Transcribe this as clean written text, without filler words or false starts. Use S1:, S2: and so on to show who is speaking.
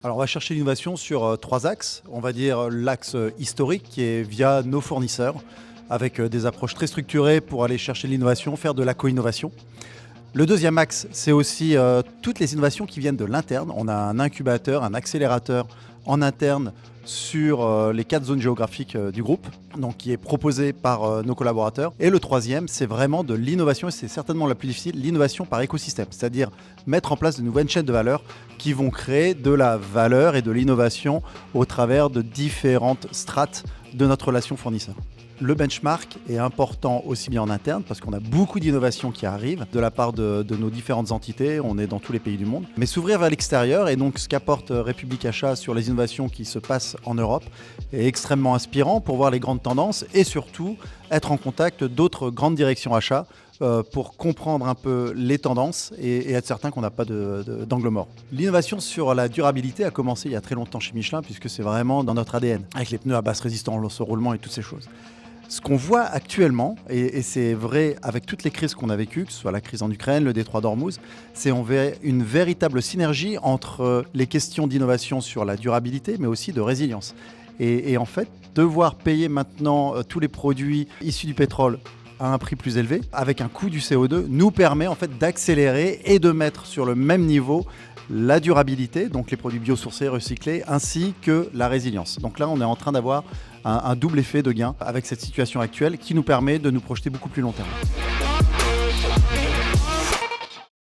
S1: Alors, on va chercher l'innovation sur trois axes. On va dire l'axe historique qui est via nos fournisseurs, avec des approches très structurées pour aller chercher l'innovation, faire de la co-innovation. Le deuxième axe, c'est aussi toutes les innovations qui viennent de l'interne. On a un incubateur, un accélérateur en interne sur les 4 zones géographiques du groupe, donc qui est proposé par nos collaborateurs. Et le troisième, c'est vraiment de l'innovation, et c'est certainement la plus difficile, l'innovation par écosystème, c'est-à-dire mettre en place de nouvelles chaînes de valeur qui vont créer de la valeur et de l'innovation au travers de différentes strates de notre relation fournisseur. Le benchmark est important aussi bien en interne parce qu'on a beaucoup d'innovations qui arrivent de la part de nos différentes entités, on est dans tous les pays du monde. Mais s'ouvrir vers l'extérieur et donc ce qu'apporte République Achat sur les innovations qui se passent en Europe est extrêmement inspirant pour voir les grandes tendances et surtout être en contact d'autres grandes directions achats pour comprendre un peu les tendances et être certain qu'on n'a pas d'angle mort. L'innovation sur la durabilité a commencé il y a très longtemps chez Michelin puisque c'est vraiment dans notre ADN, avec les pneus à basse résistance au roulement et toutes ces choses. Ce qu'on voit actuellement, et c'est vrai avec toutes les crises qu'on a vécues, que ce soit la crise en Ukraine, le détroit d'Ormuz, c'est une véritable synergie entre les questions d'innovation sur la durabilité, mais aussi de résilience. Et en fait, devoir payer maintenant tous les produits issus du pétrole à un prix plus élevé, avec un coût du CO2, nous permet en fait d'accélérer et de mettre sur le même niveau la durabilité, donc les produits biosourcés, recyclés, ainsi que la résilience. Donc là, on est en train d'avoir un double effet de gain avec cette situation actuelle qui nous permet de nous projeter beaucoup plus long terme.